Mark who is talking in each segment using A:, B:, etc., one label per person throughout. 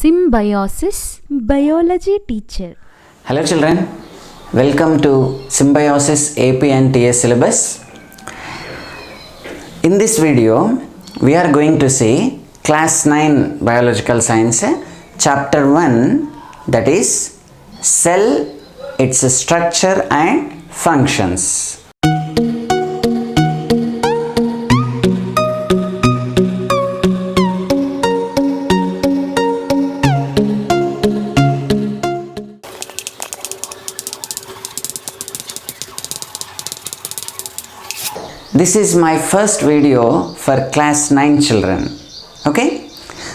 A: Symbiosis Biology Teacher.
B: Hello children, welcome to Symbiosis AP and TS syllabus. In this video, we are going to see Class 9 Biological Science Chapter 1, that is Cell, its structure and functions. This is my first video for class 9 children. Okay,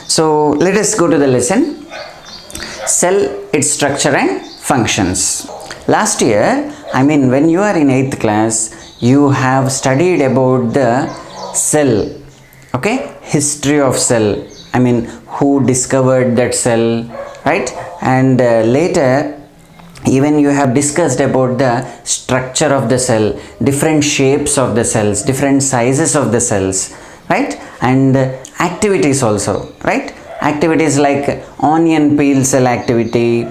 B: so let us go to the lesson. Cell, its structure and functions. Last year, when you are in 8th class, you have studied about the cell. Okay, history of cell. Who discovered that cell, right? And later, even you have discussed about the structure of the cell, different shapes of the cells, different sizes of the cells, right? And activities also, right? Activities like onion peel cell activity,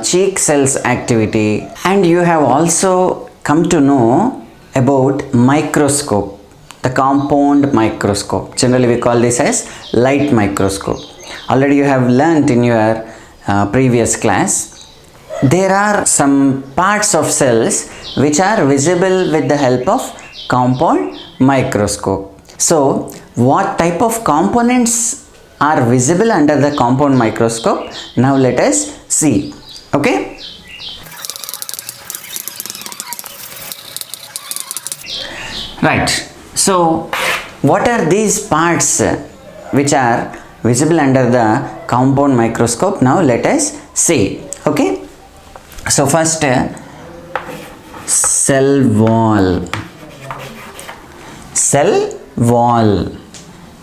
B: cheek cells activity, and you have also come to know about microscope, the compound microscope. Generally we call this as light microscope. Already you have learnt in your previous class. There are some parts of cells which are visible with the help of compound microscope. So, what type of components are visible under the compound microscope? Now let us see. Okay? Right. So, what are these parts which are visible under the compound microscope? Now let us see. Okay? So first, cell wall,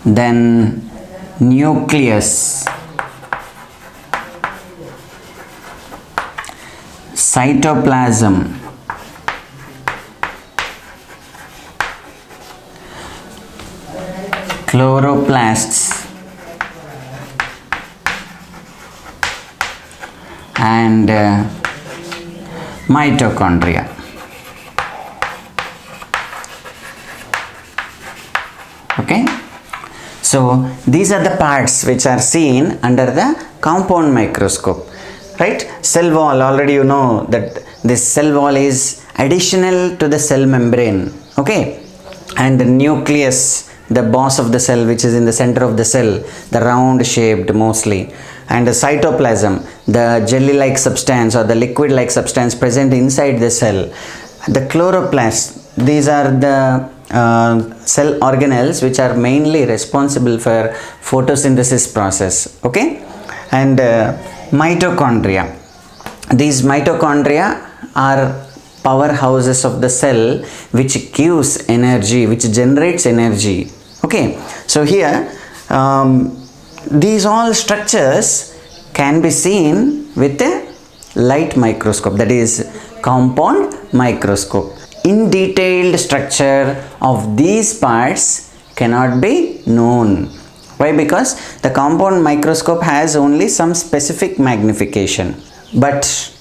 B: then nucleus, cytoplasm, chloroplasts, and mitochondria. Okay, so these are the parts which are seen under the compound microscope, right? Cell wall, already you know that this cell wall is additional to the cell membrane. Okay, and the nucleus, the boss of the cell, which is in the center of the cell, the round shaped mostly, and the cytoplasm, the jelly like substance or the liquid like substance present inside the cell. The chloroplasts, these are the cell organelles which are mainly responsible for photosynthesis process. Okay, and mitochondria, these mitochondria are powerhouses of the cell which gives energy, which generates energy. Okay, so here these all structures can be seen with a light microscope, that is compound microscope. In detailed structure of these parts cannot be known. Why? Because the compound microscope has only some specific magnification. But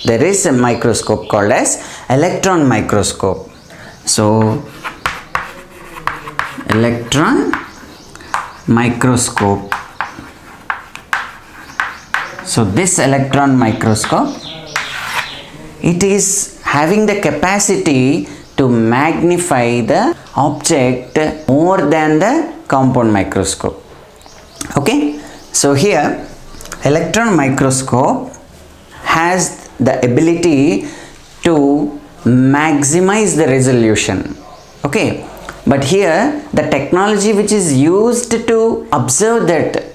B: there is a microscope called as electron microscope. So electron microscope. So this electron microscope, it is having the capacity to magnify the object more than the compound microscope. Okay, so here electron microscope has the ability to maximize the resolution. Okay, but here the technology which is used to observe that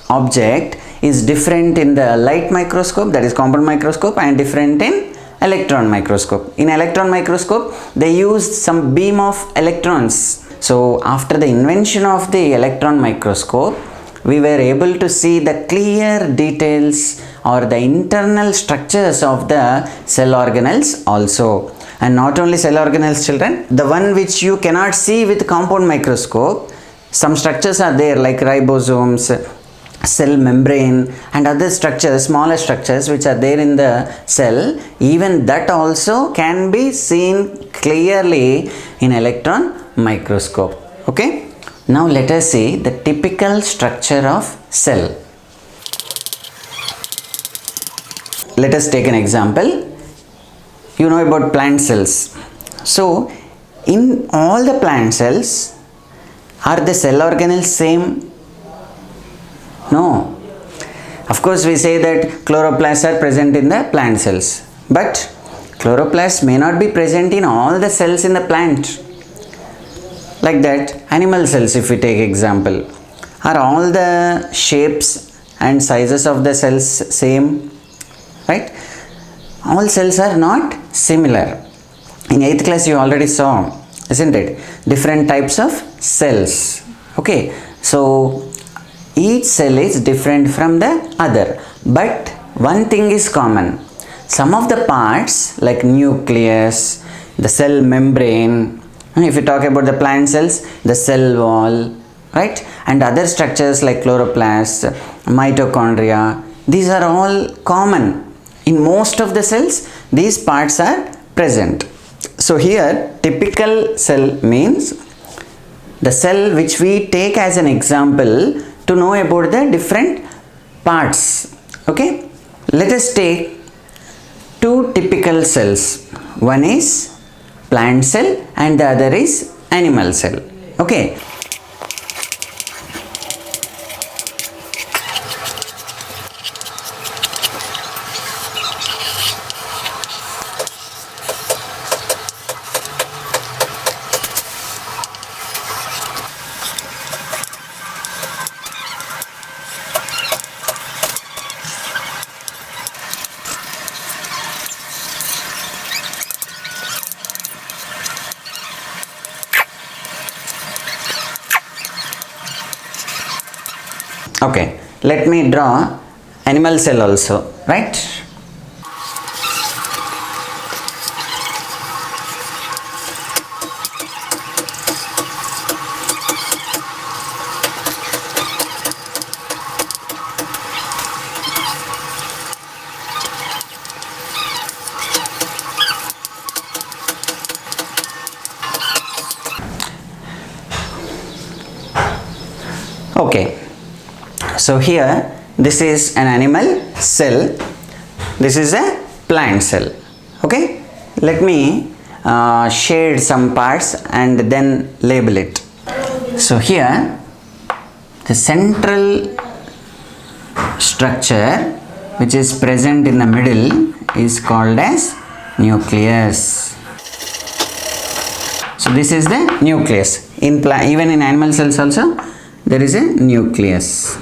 B: object is different in the light microscope, that is compound microscope, and different in electron microscope. In electron microscope, they used some beam of electrons. So after the invention of the electron microscope, we were able to see the clear details or the internal structures of the cell organelles also. And not only cell organelles, children, the one which you cannot see with compound microscope, some structures are there like ribosomes, cell membrane and other structures, smaller structures which are there in the cell, even that also can be seen clearly in electron microscope. Okay, now let us see the typical structure of cell. Let us take an example. You know about plant cells. So in all the plant cells, are the cell organelles same? No. Of course we say that chloroplasts are present in the plant cells, but chloroplasts may not be present in all the cells in the plant. Like that, animal cells, if we take example, are all the shapes and sizes of the cells same? Right? All cells are not similar. In 8th class you already saw, isn't it? Different types of cells. Okay, so each cell is different from the other, but one thing is common. Some of the parts like nucleus, the cell membrane, if you talk about the plant cells, the cell wall, right, and other structures like chloroplasts, mitochondria, these are all common. In most of the cells, these parts are present. So here, typical cell means the cell which we take as an example to know about the different parts. Okay, let us take two typical cells. One is plant cell and the other is animal cell. Okay, okay, let me draw animal cell also, right? Okay, so here this is an animal cell, this is a plant cell. Okay, let me shade some parts and then label it. So here the central structure which is present in the middle is called as nucleus. So this is the nucleus. Even in animal cells also there is a nucleus.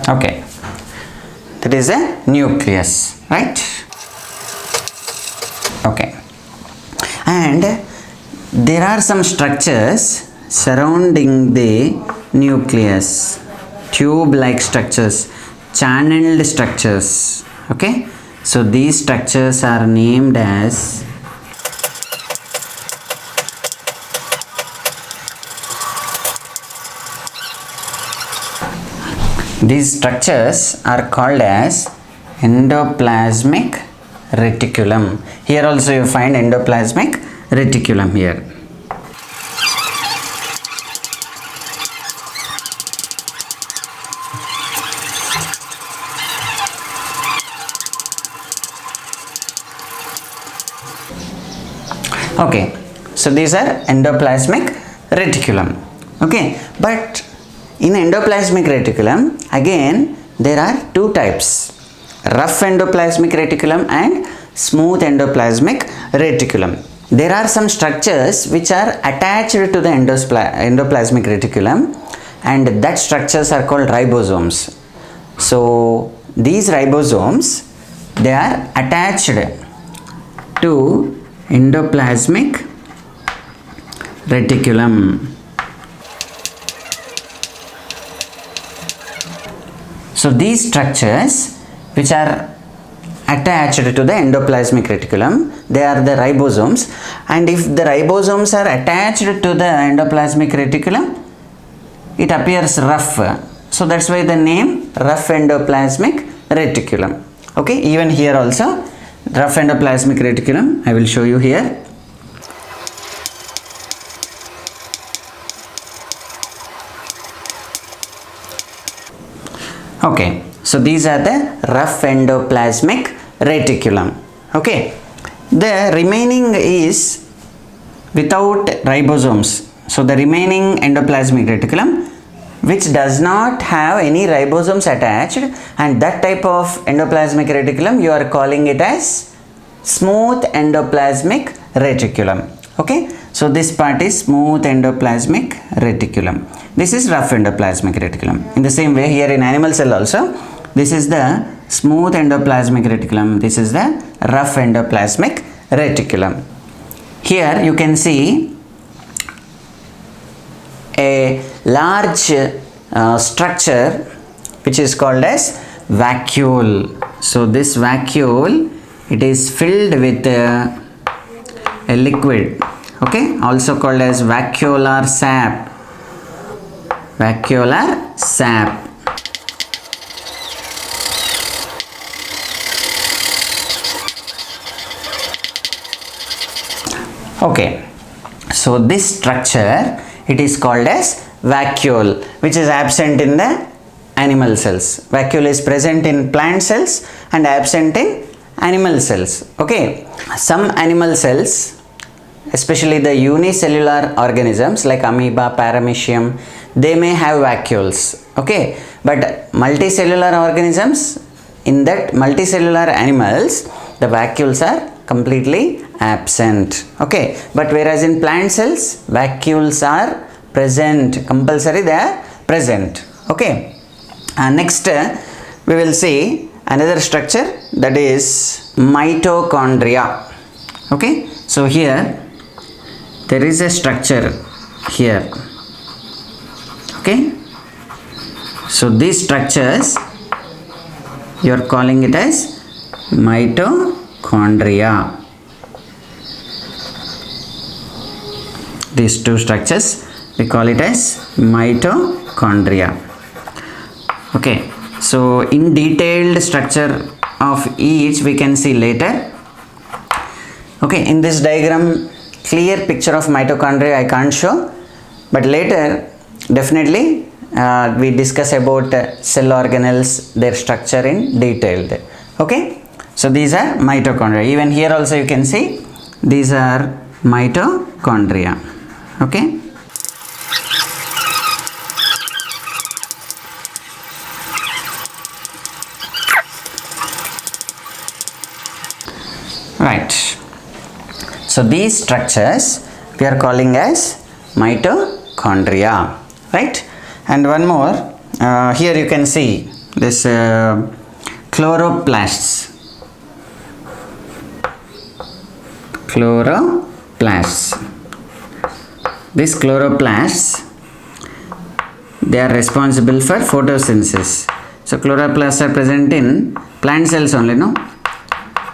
B: Okay, that is a nucleus, right? Okay, and there are some structures surrounding the nucleus, tube like structures, channeled structures. Okay, so these structures are named as these structures are called as endoplasmic reticulum. Here also you find endoplasmic reticulum here. Okay, so these are endoplasmic reticulum. Okay, but in endoplasmic reticulum again there are two types, rough endoplasmic reticulum and smooth endoplasmic reticulum. There are some structures which are attached to the endoplasmic reticulum, and that structures are called ribosomes. So these ribosomes, they are attached to endoplasmic reticulum. So these structures which are attached to the endoplasmic reticulum, they are the ribosomes, and if the ribosomes are attached to the endoplasmic reticulum, it appears rough. So that's why the name rough endoplasmic reticulum. Okay, even here also rough endoplasmic reticulum, I will show you here. Okay, so these are the rough endoplasmic reticulum. Okay, the remaining is without ribosomes. So the remaining endoplasmic reticulum, which does not have any ribosomes attached, and that type of endoplasmic reticulum you are calling it as smooth endoplasmic reticulum. Okay, so this part is smooth endoplasmic reticulum. This is rough endoplasmic reticulum. In the same way, here in animal cell also, this is the smooth endoplasmic reticulum, this is the rough endoplasmic reticulum. Here you can see a large structure which is called as vacuole. So this vacuole, it is filled with a liquid, okay, also called as vacuolar sap. Vacuolar sap. Okay, so this structure, it is called as vacuole, which is absent in the animal cells. Vacuole is present in plant cells and absent in animal cells. Okay, some animal cells, especially the unicellular organisms like amoeba, paramecium, they may have vacuoles. Okay, but multicellular organisms, in that multicellular animals, the vacuoles are completely absent. Okay, but whereas in plant cells, vacuoles are present, compulsory they are present. Okay, next we will see another structure, that is mitochondria. Okay, so here there is a structure here. Okay, so these structures you are calling it as mitochondria. These two structures we call it as mitochondria. Okay, so in detailed structure of each we can see later. Okay, in this diagram clear picture of mitochondria I can't show, but later definitely we discuss about cell organelles, their structure in detailed. Okay, so these are mitochondria. Even here also you can see these are mitochondria. Okay, right, so these structures we are calling as mitochondria, right? And one more, here you can see this chloroplasts. These chloroplasts, they are responsible for photosynthesis. So chloroplasts are present in plant cells only, no?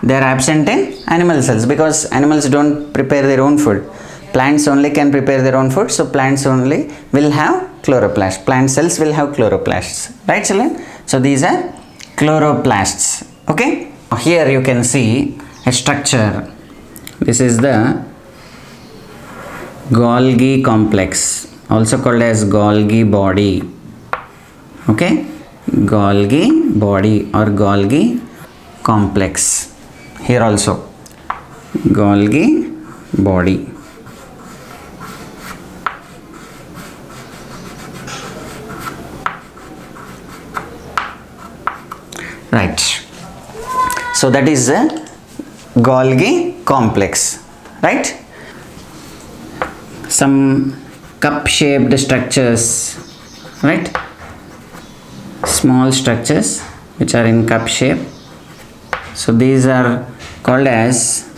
B: They are absent in animal cells because animals don't prepare their own food. Plants only can prepare their own food, so plants only will have chloroplasts. Plant cells will have chloroplasts, right children? So these are chloroplasts. Okay, here you can see a structure. This is the Golgi complex, also called as Golgi body. Okay, Golgi body or Golgi complex. Here also Golgi body. Right, so that is the Golgi complex, right? Some cup shaped structures, right? Small structures which are in cup shape. So these are called as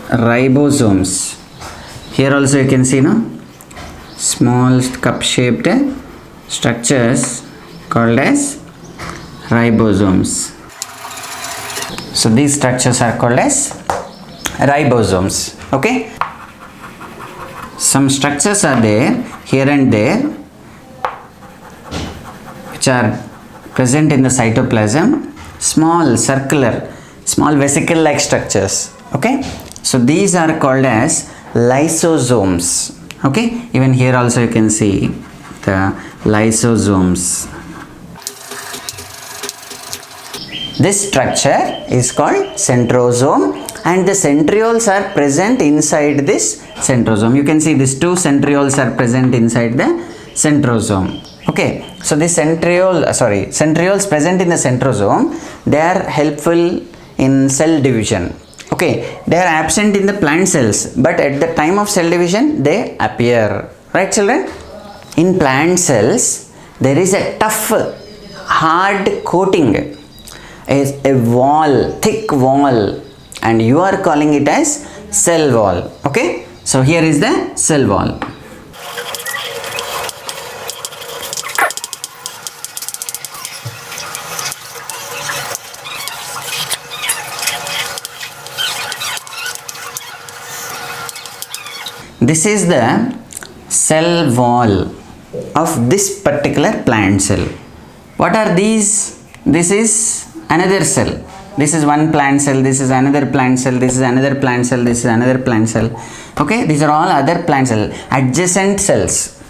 B: ribosomes. Here also you can see, no, small cup shaped structures called as ribosomes. So these structures are called as ribosomes. Okay, some structures are there here and there which are present in the cytoplasm, small circular, small vesicle like structures. Okay, so these are called as lysosomes. Okay, even here also you can see the lysosomes. This structure is called centrosome, and the centrioles are present inside this centrosome. You can see these two centrioles are present inside the centrosome. Okay, so the centrioles present in the centrosome, they are helpful in cell division. Okay, they are absent in the plant cells, but at the time of cell division they appear. Right, children? In plant cells there is a tough, hard coating, a wall, thick wall, and you are calling it as cell wall. Okay, so here is the cell wall. This is the cell wall of this particular plant cell. What are these? This is another cell. This is one plant cell, this is another plant cell, this is another plant cell, this is another plant cell. Okay, these are all other plant cells, adjacent cells.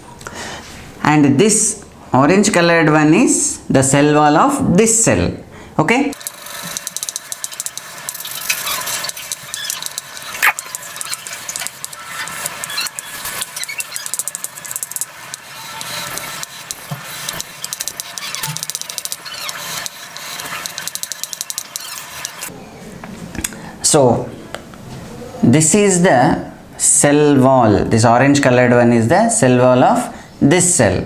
B: And this orange colored one is the cell wall of this cell. Okay. So this is the cell wall. This orange colored one is the cell wall of this cell.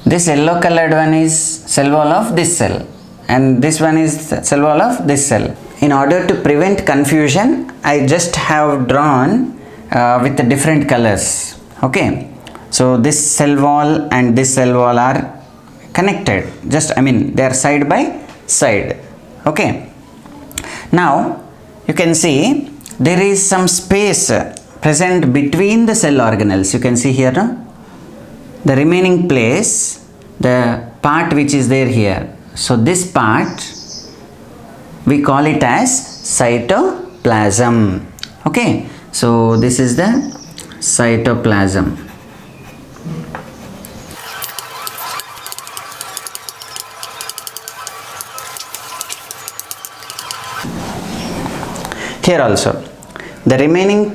B: This yellow colored one is cell wall of this cell, and this one is the cell wall of this cell. In order to prevent confusion, I just have drawn with the different colors. Okay, so this cell wall and this cell wall are connected. They are side by side. Okay. Now you can see there is some space present between the cell organelles. You can see here, no? The remaining place, the part which is there here. So this part we call it as cytoplasm. Okay, so this is the cytoplasm. Here also the remaining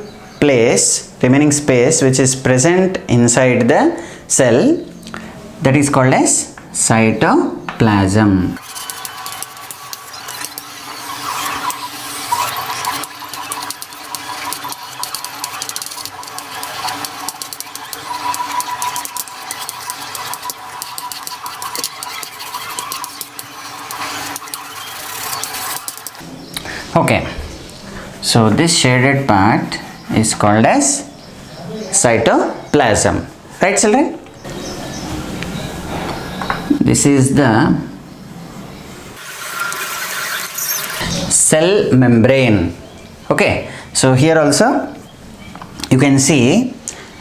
B: space which is present inside the cell, that is called as cytoplasm. Okay, so this shaded part is called as cytoplasm. Right, children? This is the cell membrane. Okay, so here also you can see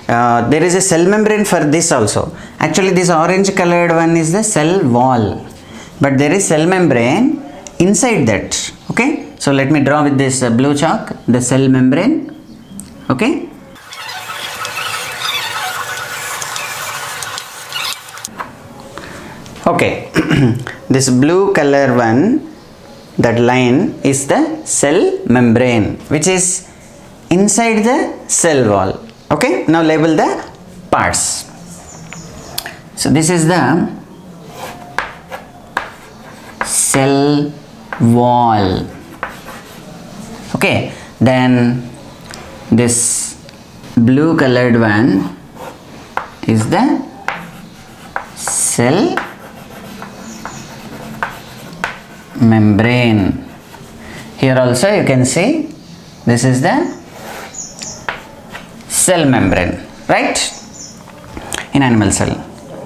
B: there is a cell membrane for this also. Actually this orange colored one is the cell wall, but there is cell membrane inside that. Okay, so let me draw with this blue chalk the cell membrane. Okay, okay. This blue color one, that line is the cell membrane which is inside the cell wall. Okay, now label the parts. So this is the cell wall. Okay, then this blue colored one is the cell membrane. Here also you can see this is the cell membrane, right, in animal cell.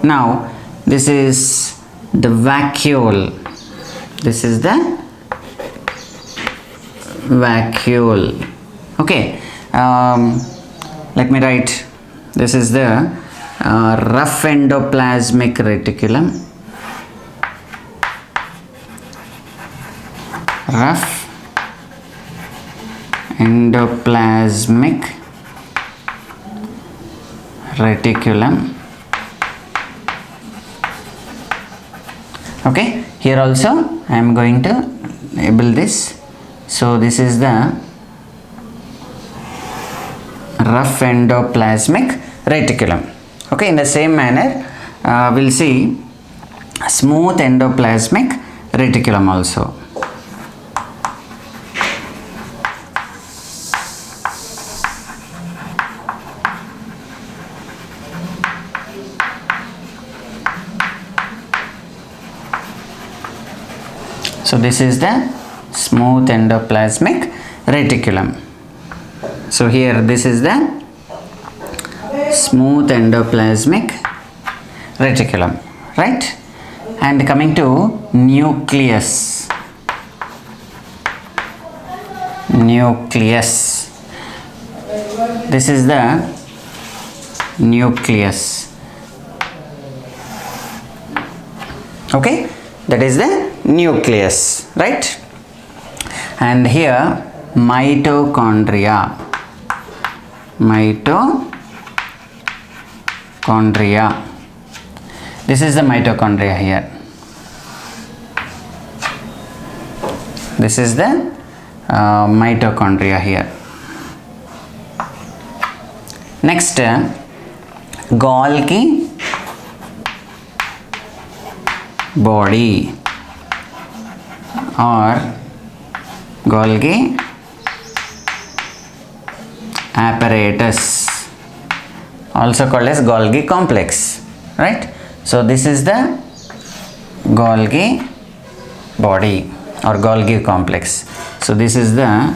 B: Now this is the vacuole. This is the vacuole. Okay, let me write. This is the rough endoplasmic reticulum. Rough endoplasmic reticulum. Okay, here also I am going to label this. So this is the rough endoplasmic reticulum. Okay, in the same manner we'll see smooth endoplasmic reticulum also. So this is the smooth endoplasmic reticulum. So here this is the smooth endoplasmic reticulum, right? And coming to nucleus. Nucleus. This is the nucleus. Okay, that is the nucleus, right? And here mitochondria. Mitochondria. This is the mitochondria here. This is the mitochondria here. Next, Golgi body or Golgi apparatus, also called as Golgi complex, right? So this is the Golgi body or Golgi complex. So this is the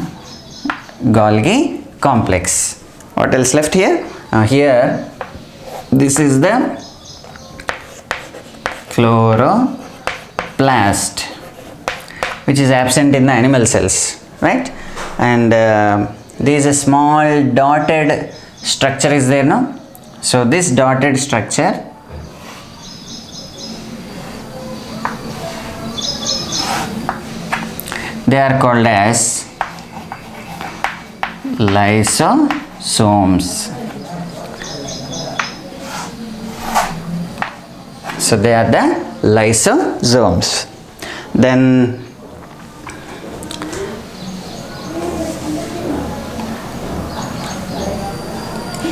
B: Golgi complex. What else left here? Here this is the chloroplast, which is absent in the animal cells, right? And there is a small dotted structure is there, no? So this dotted structure they are called as lysosomes. So they are the lysosomes. Then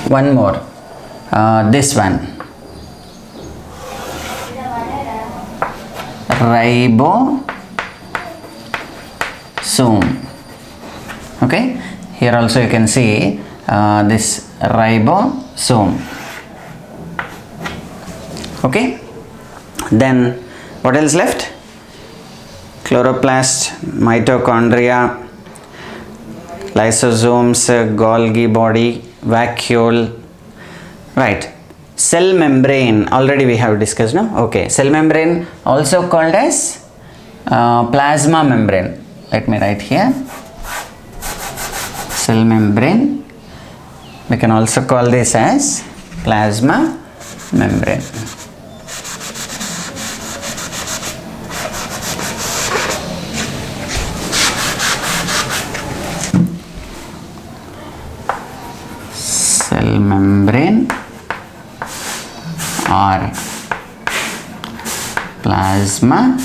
B: one more, this one, ribosome. Okay, here also you can see this ribosome. Okay, then what else left? Chloroplast, mitochondria, lysosomes, Golgi body, vacuole, right? Cell membrane already we have discussed, no? Okay, cell membrane also called as plasma membrane. Let me write here. Cell membrane, we can also call this as plasma membrane. Cell membrane or plasma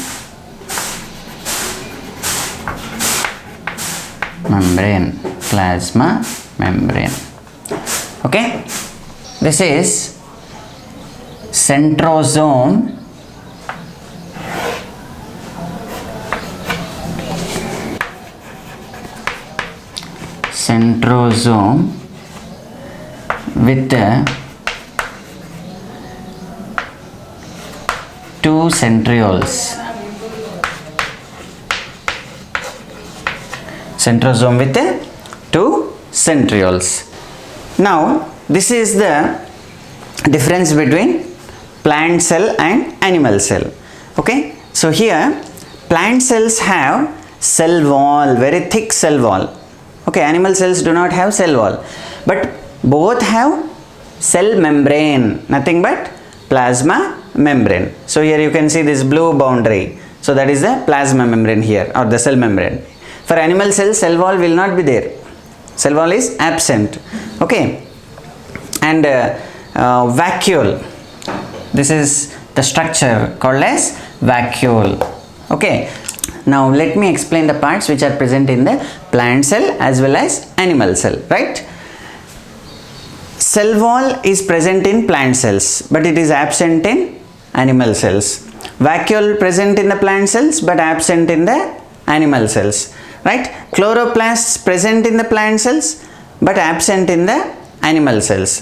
B: membrane. Plasma membrane. Okay, this is centrosome. Centrosome with two centrioles. Centrosome with two centrioles. Now this is the difference between plant cell and animal cell. Okay, so here plant cells have cell wall, very thick cell wall. Okay, animal cells do not have cell wall, but both have cell membrane, nothing but plasma membrane. So here you can see this blue boundary. So that is the plasma membrane here, or the cell membrane. For animal cells, cell wall will not be there. Cell wall is absent. Okay, and vacuole. This is the structure called as vacuole. Okay, now let me explain the parts which are present in the plant cell as well as animal cell, right? Cell wall is present in plant cells, but it is absent in animal cells. Vacuole present in the plant cells but absent in the animal cells, right? Chloroplasts present in the plant cells but absent in the animal cells.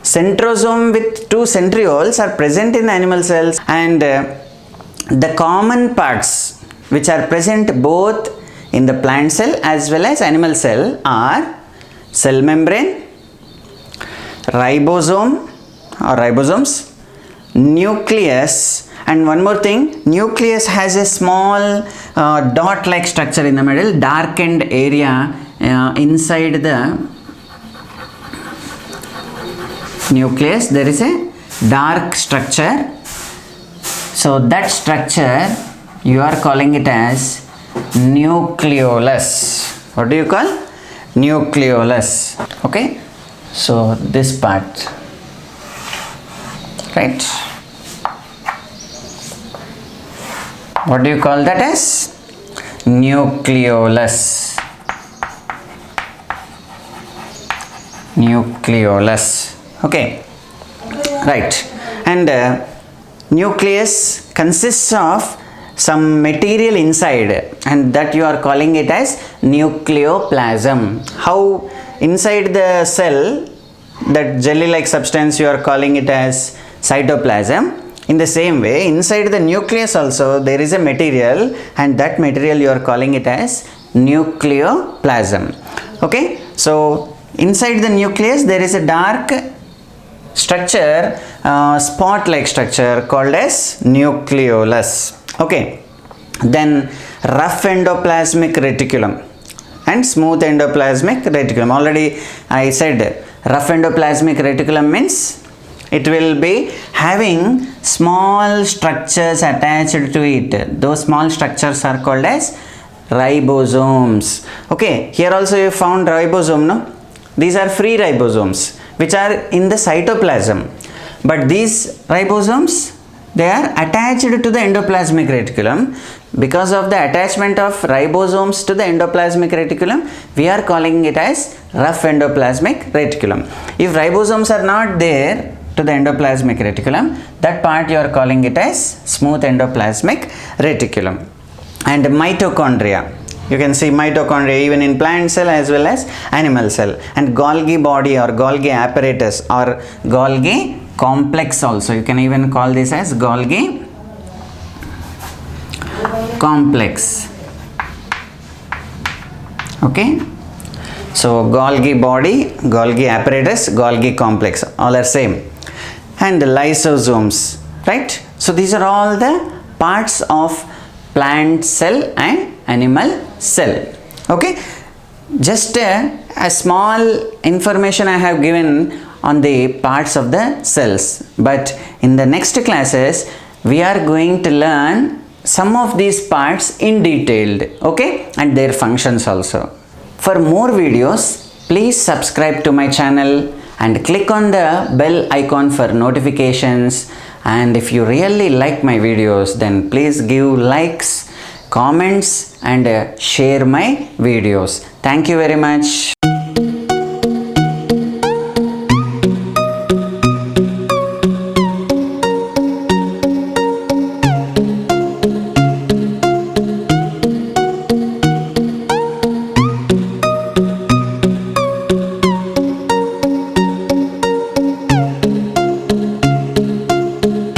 B: Centrosome with 2 centrioles are present in the animal cells, and the common parts which are present both in the plant cell as well as animal cell are cell membrane, ribosome or ribosomes, nucleus, and one more thing, nucleus has a small dot like structure in the middle, darkened area inside the nucleus. There is a dark structure. So that structure you are calling it as nucleolus. What do you call? Nucleolus. Okay, so this part, right? What do you call that as? Nucleolus. Nucleolus. Okay, right. And nucleus consists of some material inside, and that you are calling it as nucleoplasm. How inside the cell, that jelly like substance, you are calling it as cytoplasm. In the same way, inside the nucleus also there is a material, and that material you are calling it as nucleoplasm. Okay, so inside the nucleus there is a dark structure, spot like structure called as nucleolus. Okay, then rough endoplasmic reticulum and smooth endoplasmic reticulum. Already I said rough endoplasmic reticulum means it will be having small structures attached to it. Those small structures are called as ribosomes. Okay, here also you found ribosome, no? These are free ribosomes which are in the cytoplasm, but these ribosomes, they are attached to the endoplasmic reticulum. Because of the attachment of ribosomes to the endoplasmic reticulum, we are calling it as rough endoplasmic reticulum. If ribosomes are not there to the endoplasmic reticulum, that part you are calling it as smooth endoplasmic reticulum. And mitochondria, you can see mitochondria even in plant cell as well as animal cell. And Golgi body or Golgi apparatus or Golgi complex also, you can even call this as Golgi complex. Okay, so Golgi body, Golgi apparatus, Golgi complex, all are same. And the lysosomes, right? So these are all the parts of plant cell and animal cell. Okay, just a small information I have given on the parts of the cells, but in the next classes we are going to learn some of these parts in detail, okay, and their functions also. For more videos, please subscribe to my channel and click on the bell icon for notifications. And if you really like my videos, then please give likes, comments and share my videos. Thank you very much.